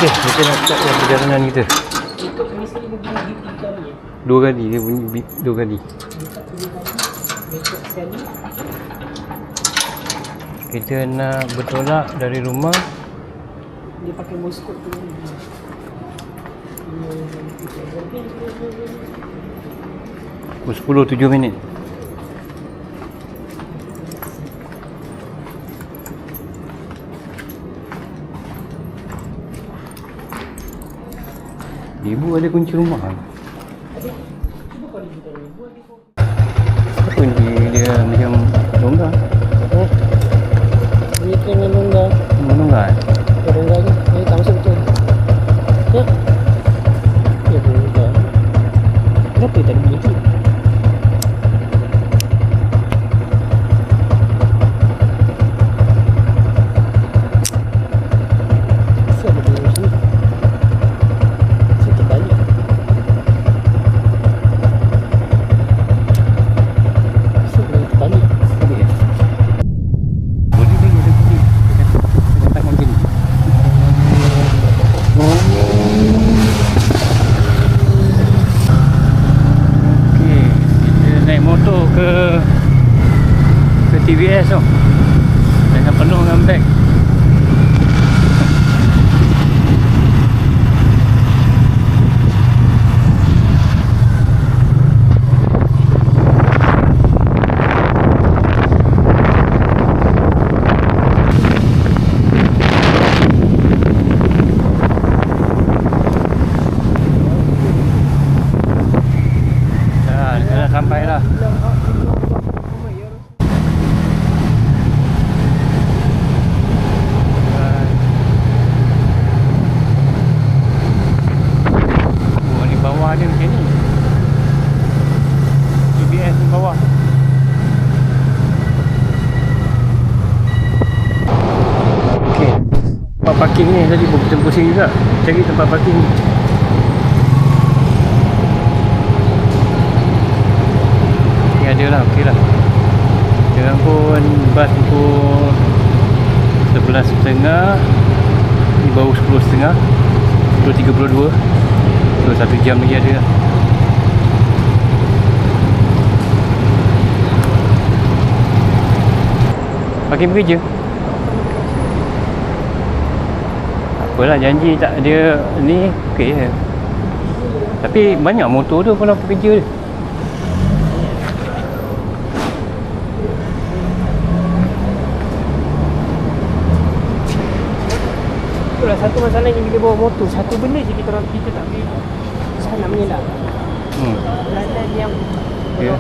Okey, kita nak start perjalanan kita. Dua kali dia bunyi beep dua kali. Kita nak bertolak dari rumah. Dia pakai voice code tu. Pukul 10, 7 minit. Ibu ada kunci rumah kan? Kunci dia macam longgar. Oh. Ini kena longgar. Longgar? Longgar ni. Ini tak masuk betul. Ya? Ya longgar. Kenapa dia tak bunyi tu? TVS tu dengan penuh dengan beg. Dah sampai dah. Dia macam ni TBS di bawah. Okey, tempat parking ni tadi kita pusing juga cari tempat parking ni. Ni ada lah, okey lah. Jangan pun bas pukul 11.30, ni baru 10.30, 10.32. So, 1 jam lagi ada lah. Parking bekerja. Apalah, janji tak dia ni okey je. Tapi banyak motor tu kalau bekerja dia. Itulah satu masalahnya bila bawa motor. Satu benda je kita tak boleh nak mengelak. Belandan yang Ya.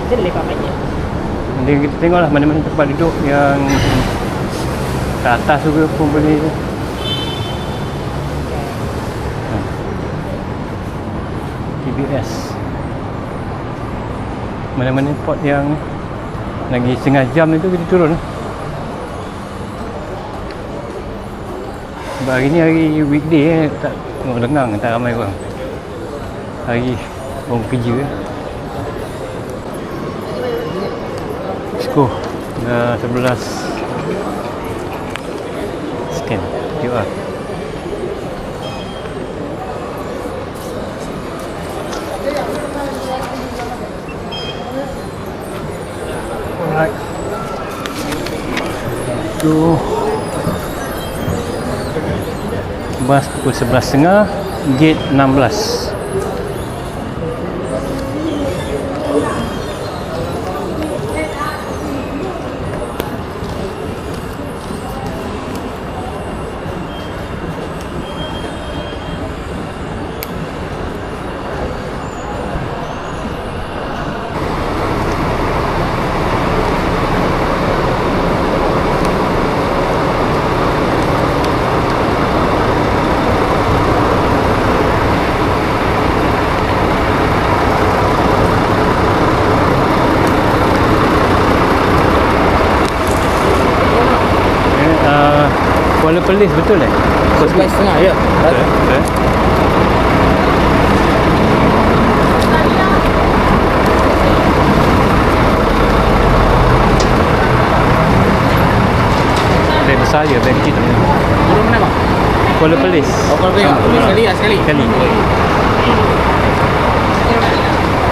Kita lepak banyak. Nanti kita tengoklah mana-mana tempat duduk yang ke atas tu pun boleh. TBS. Mana-mana spot yang lagi setengah jam itu kita turun. Sebab hari ni hari weekday tak tengok lengang, tak ramai orang. Hari orang kerja. Sko dah 11 scan QR. Alright. tu bas pukul 11.30, gate 16. Kuala Perlis betul eh? 11.30 ya. Betul. Beg besar je, beg kecil. Turun mana bang? Kuala Perlis. Oh, kalau boleh sekali lah, sekali. Sekali.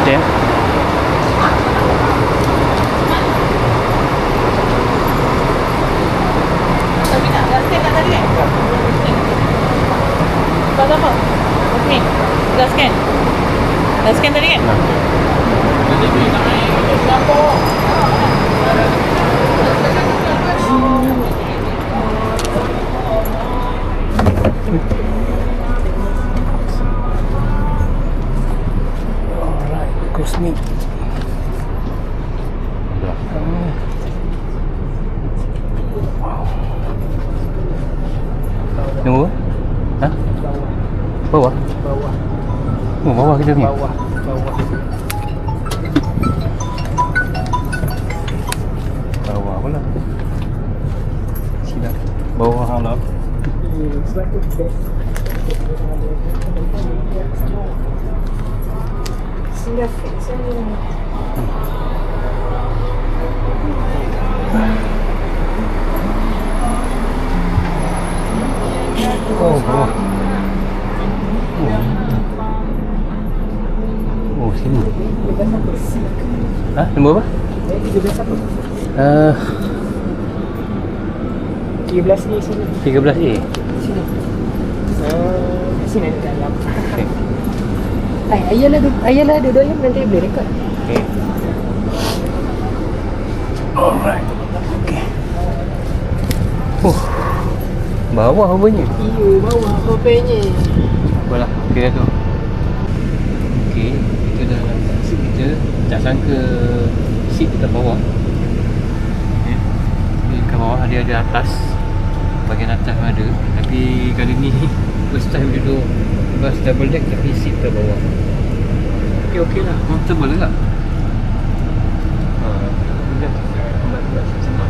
Okay. Apa? Ni. Dah scan. Dah scan tadi kan? Alright, Cosmic. Tunggu. Ha? Bawah? Bawah. Oh, bawah kita ni. Bawah. Bawah pula. Sila. Bawah halap. Sebab tu best. Sila fix ni. Oh, bawah. Oh, sini. Ha? Nombor apa? 13 apa? 13 ni sini. 13A. Sini. Sini ada dalam. Okay. Ayalah duduk nanti boleh record. Okay. Alright. Okay. Bawah rupanya. Iyo, bawah kopenya. Apalah, okey dah tu. Okey, kita dah nampak seat kita. Tak sangka seat dekat bawah. Okay. Ni kat bawah ada atas. Bahagian atas pun ada. Tapi kali ni first time duduk bus double deck tapi seat kat bawah. Okey lah, comfortable juga. Senang.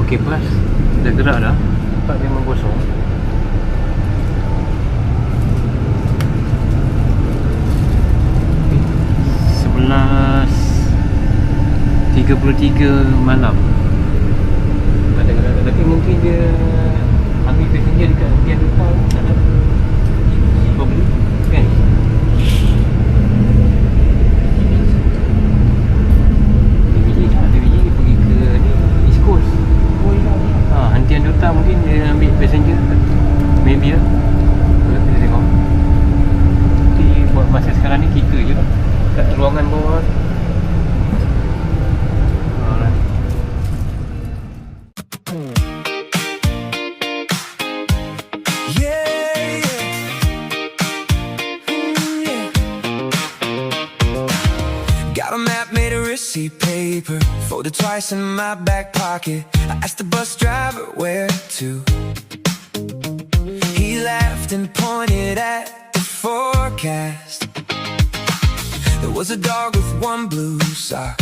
Okey, bas dah gerak dah. Nampak dia memang kosong. Okay. 11.33 malam. Ada gerak tapi mungkin dia ambil passenger dekat bahagian depan. Tak ada. Probably. Kan? Ada biji pergi ke ni East Coast. Hantian Dota mungkin dia ambil passenger. Maybe lah. Kita tengok. Tapi buat masa sekarang ni kita je lah kat ruangan bawah. Alright. Got a map made of receipt paper, folded twice in my back pocket. I asked the bus driver where to. He laughed and pointed at the forecast. There was a dog with one blue sock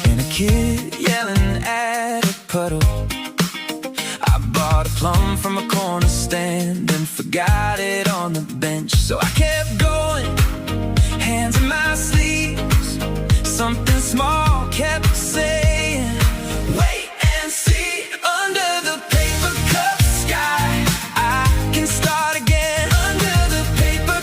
and a kid yelling at a puddle. I bought a plum from a corner stand and forgot it on the bench. So I kept going, hands in my sleeves. Something small kept saying, wait and see. Under the paper cup sky, I can start again. Under the paper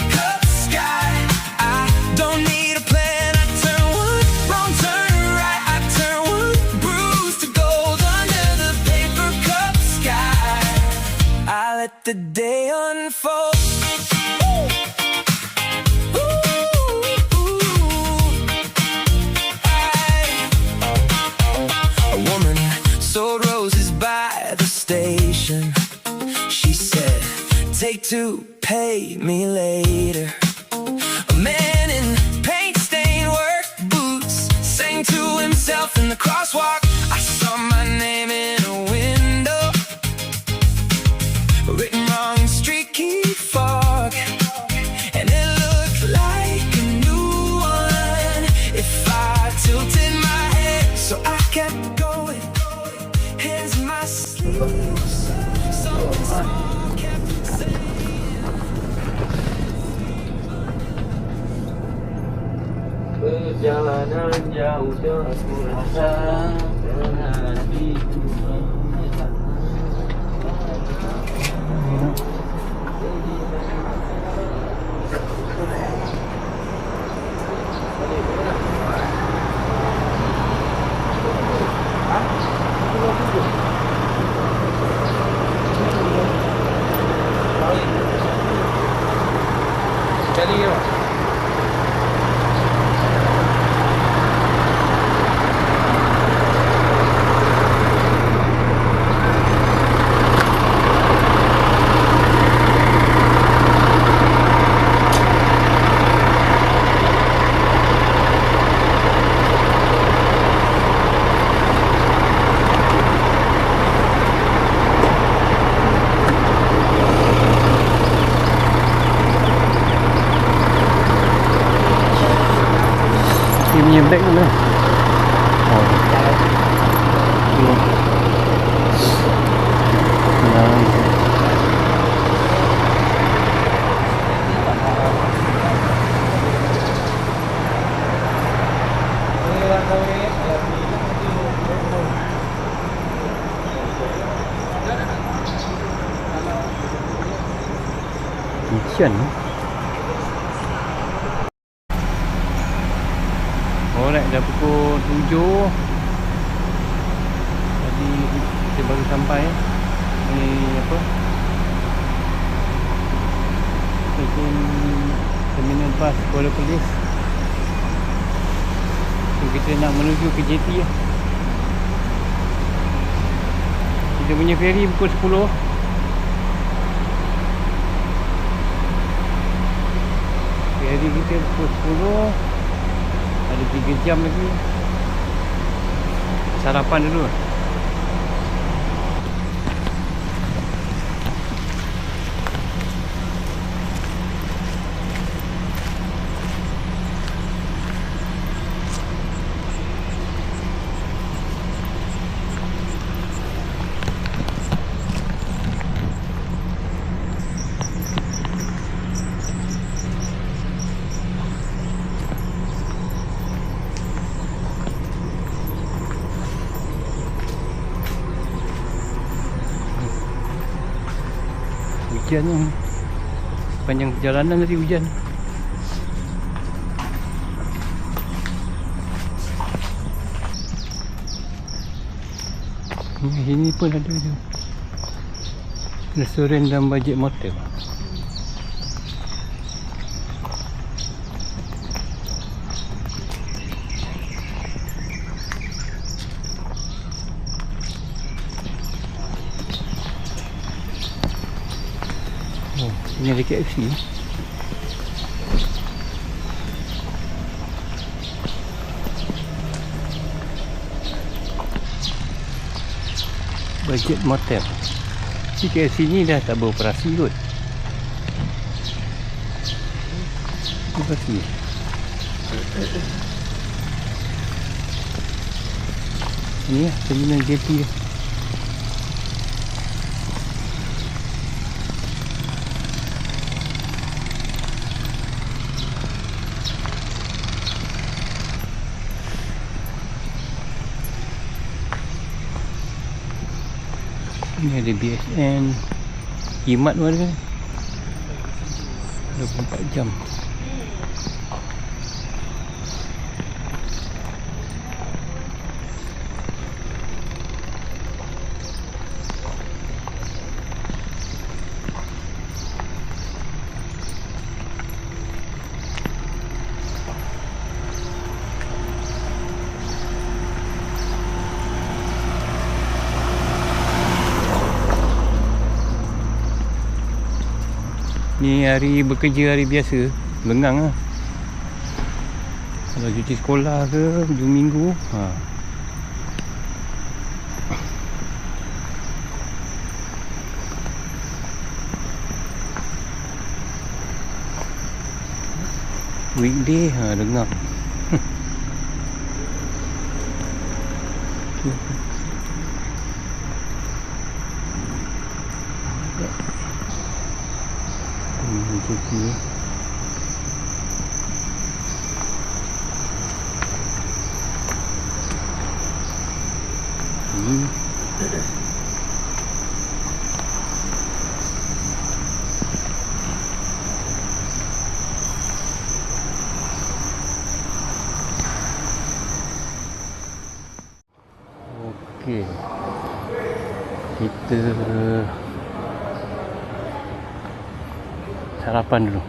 the day unfolds. A woman sold roses by the station. She said, take two, pay me later. A man in paint-stained work boots sang to himself in the crosswalk. I saw my name in a window, written wrong in streaky fog, and it looked like a new one if I tilted my head. So I kept going, hands in my sleeves. Something small kept saying. Perjalanan jauh dah aku rasa dengan hatiku. Sekali ya. Dia punya bag tu lah. Oh. Mission. Alright, dah pukul 7. Tadi kita baru sampai. Ni apa? Stesen Terminal Bas Kuala Perlis. So, kita nak menuju ke JT lah. Kita punya ferry pukul 10. Ferry kita pukul 10. Ada 3 jam lagi. Sarapan dulu. Hujan ni. Sepanjang perjalanan tadi hujan. Ini pun ada je. Restoran dan budget motel. Oh, ini ada KFC. Budget motel. Si KFC ni dah tak beroperasi kot. Beroperasi. Ini lah terminal JT dia. Ini ada BSN, Kimat pun ada 24 jam. Ni hari bekerja, hari biasa lengang lah. Kalau cuti sekolah ke hujung minggu weekday lengang. Cuti okey, kita sarapan dulu.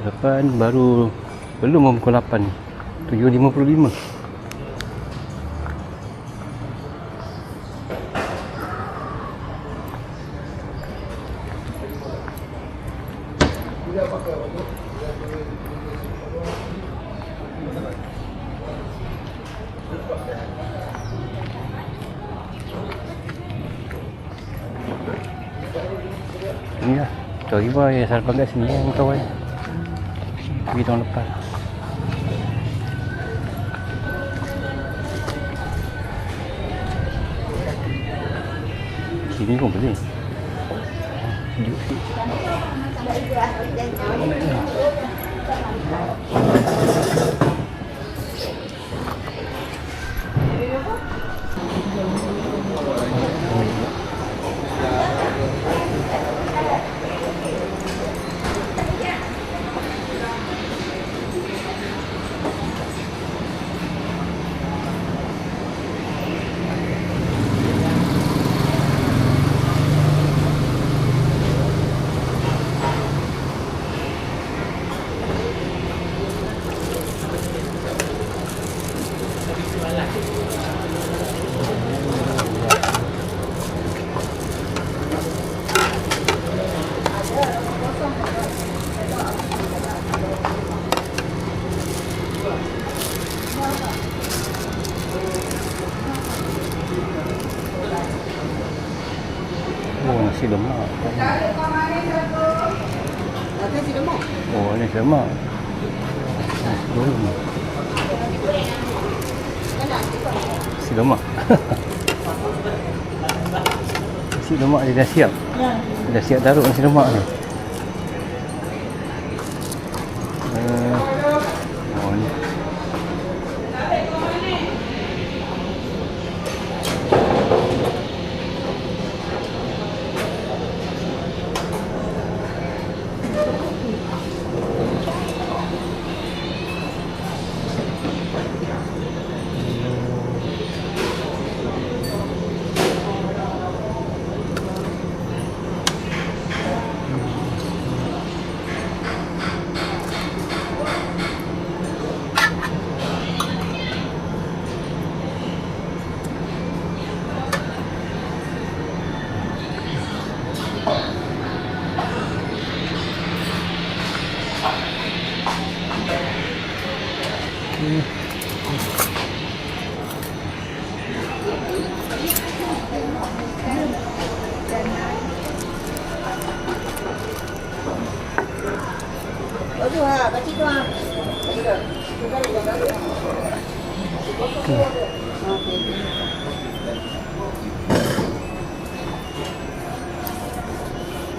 Sarapan baru belum pukul 8 ni, 7.55. Ni lah Tok Iba yang sarapan kat sini yang kawan pergi tahun lepas. Sini pun boleh sejuk sikit. Oh, nasi lemak. Oh, nasi lemak. Nasi lemak. Nasi lemak dia dah siap. Dah siap taruh nasi lemak ni. Oh ni.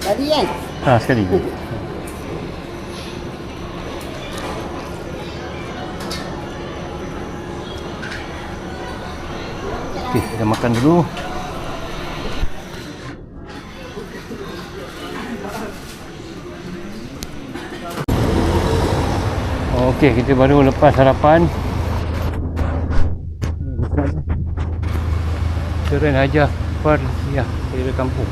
Tadi kan? Sekali. Okey, kita makan dulu. Okey, kita baru lepas sarapan. Restoran Hajah Farziyah dari kampung.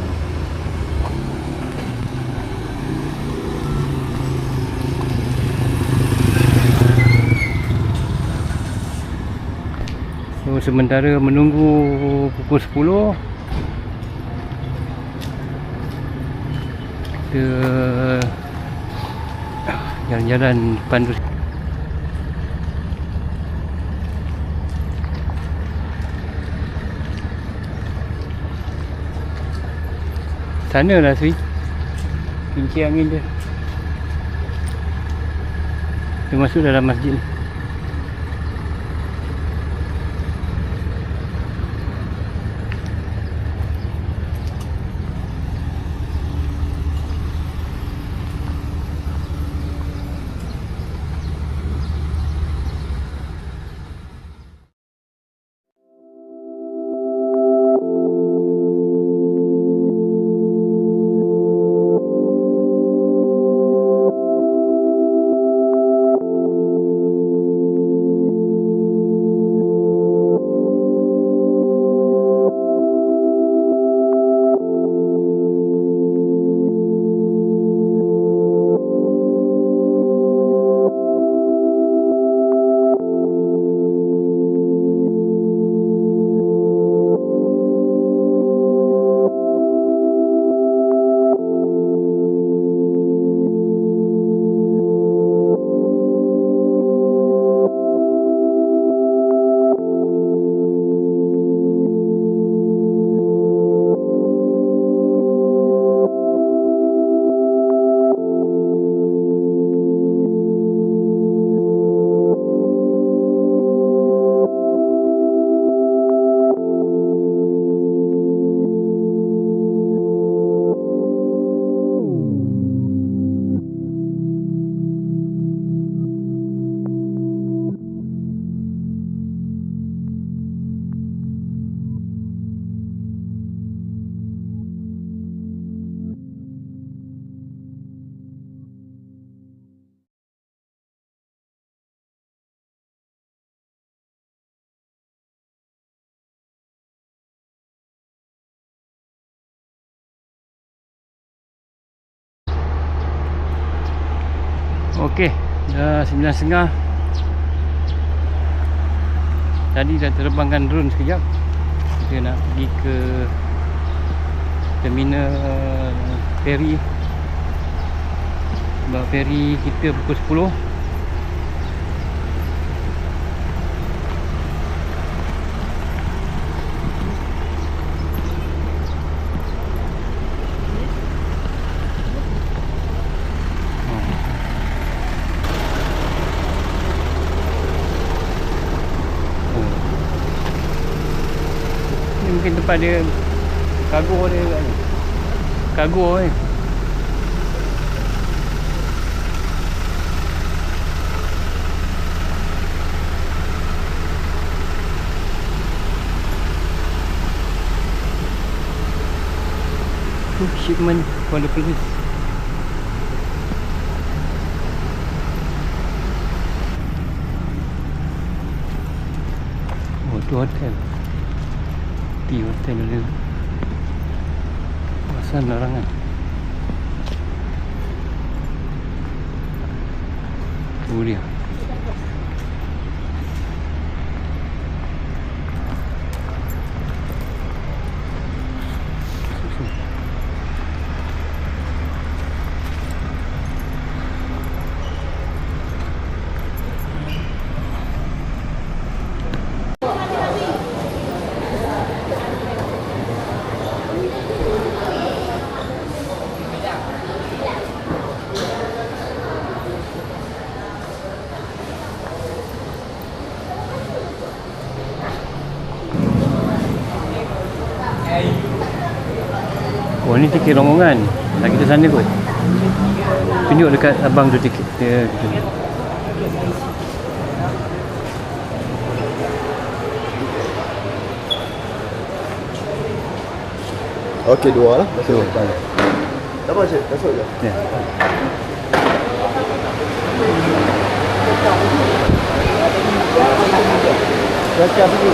So sementara menunggu pukul 10 Kita jalan-jalan depan tu. Sana lah Sri, kincir angin dia. Dia masuk dalam masjid ni. Okey, dah 9.30. Tadi dah terbangkan drone sekejap. Kita nak pergi ke terminal feri. Sebab feri kita pukul 10. Mungkin tempat dia kargo dia kat ni. Kargo ni. Shipment for the police. Oh, tu hotel. Di hotel ada kawasan larangan. Tu dia. Oh, ni tiket rombongan. Nak kita sana kot. Tunjuk dekat abang tu tiket dia gitu. Okey, dua lah. Masuk depan. Tak apa cik, masuk je. Ya. Siap pergi.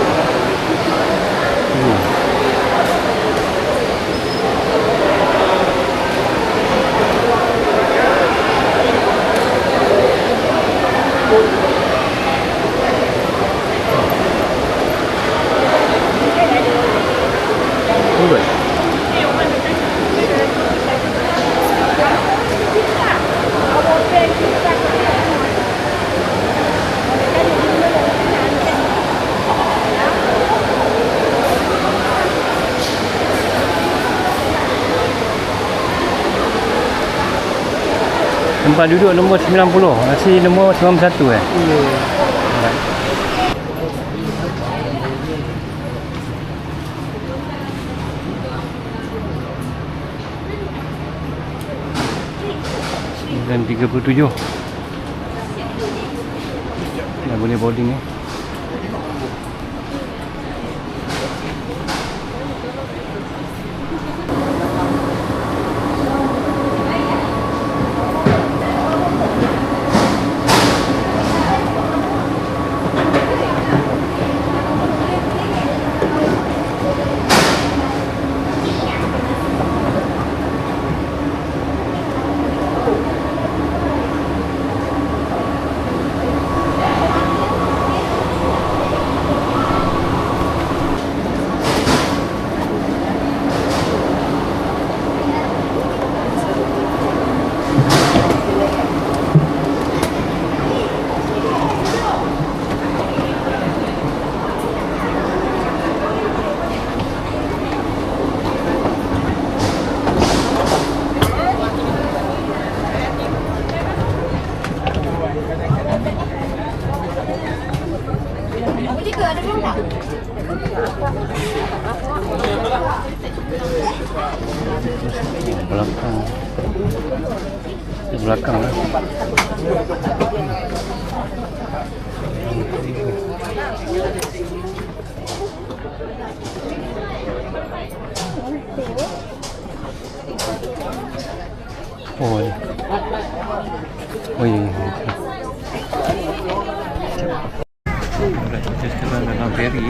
Tempat duduk nombor 90. Nasi nombor 91 Ya. Dan 37 dah boleh boarding ni. Belakang. Di belakang lah. Oh, ya. Oh, iya. Alright, kita sekarang dalam feri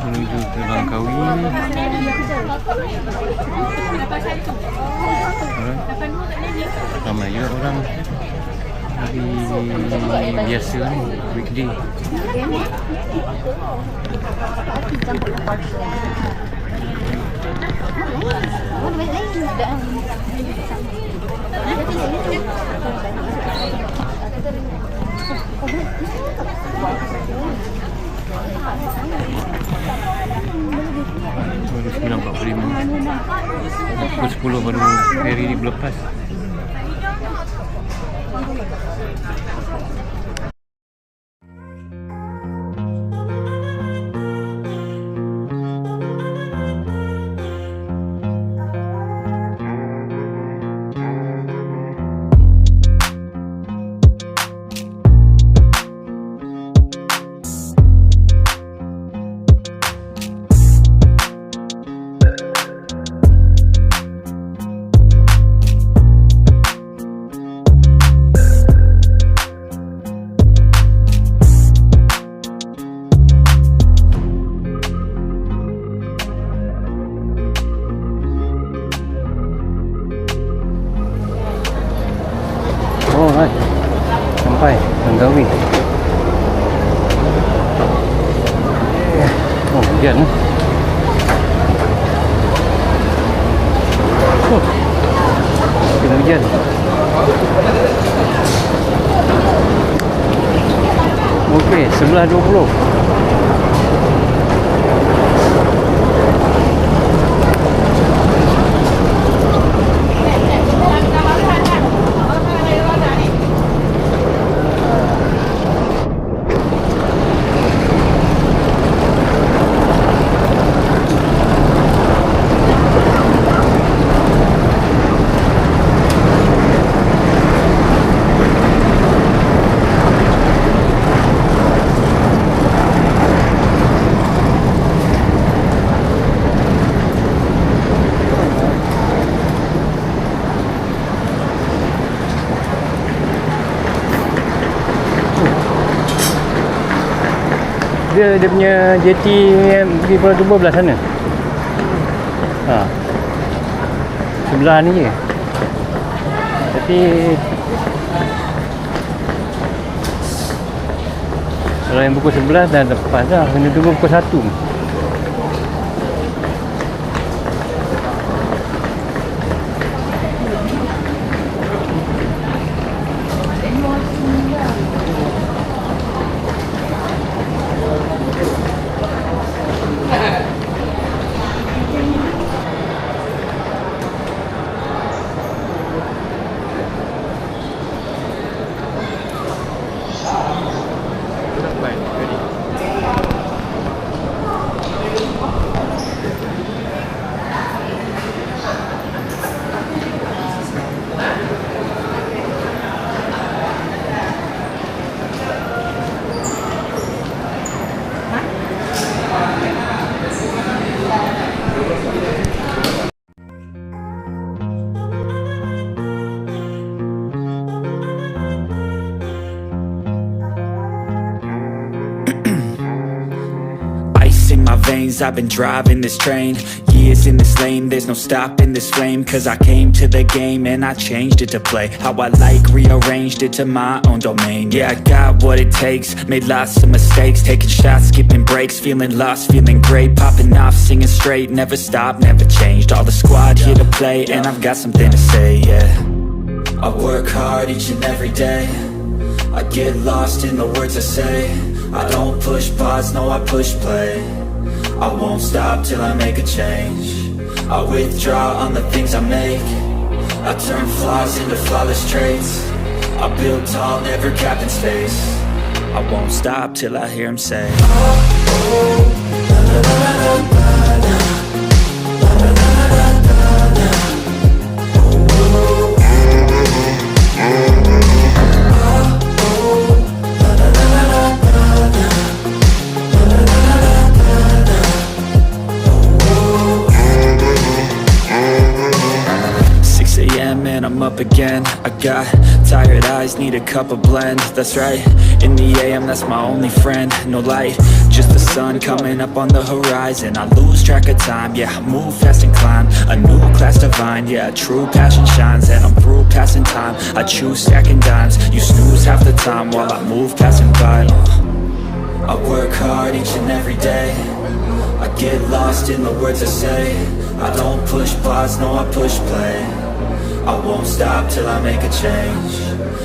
menuju ke Langkawi. Ramai juga orang hari biasa ni, weekday. Baru 9.45. Pukul 10 baru feri ni berlepas. Alright, sampai Langkawi. Oh, hujan. Oh, kena hujan. Okey, 11.20. Dia punya jeti di Pulau Tumbuh belah sana. Ha. Sebelah ni je. Tapi kalau yang pukul 11 dah lepas dah. Kena tunggu pukul 1. things, I've been driving this train. Years in this lane, there's no stopping this flame. Cause I came to the game and I changed it to play how I like, rearranged it to my own domain. Yeah, I got what it takes, made lots of mistakes, taking shots, skipping breaks, feeling lost, feeling great, popping off, singing straight, never stopped, never changed. All the squad here to play, and I've got something to say, yeah. I work hard each and every day, I get lost in the words I say. I don't push pause, no, I push play. I won't stop till I make a change. I withdraw on the things I make. I turn flaws into flawless traits. I build tall, never capped in space. I won't stop till I hear him say, and I'm up again. I got tired eyes, need a cup of blend. That's right, in the AM, that's my only friend. No light, just the sun coming up on the horizon. I lose track of time, yeah, I move fast and climb a new class divine, yeah, true passion shines. And I'm through passing time, I choose stacking dimes. You snooze half the time while I move passing by. I work hard each and every day, I get lost in the words I say. I don't push pause, no, I push play. I won't stop till I make a change.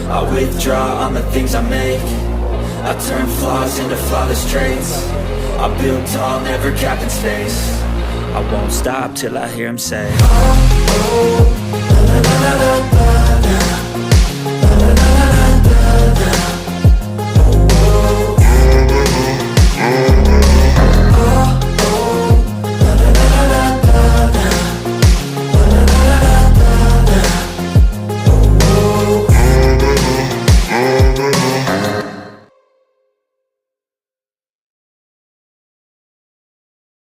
I withdraw on the things I make. I turn flaws into flawless traits. I build tall, never capped in space. I won't stop till I hear him say,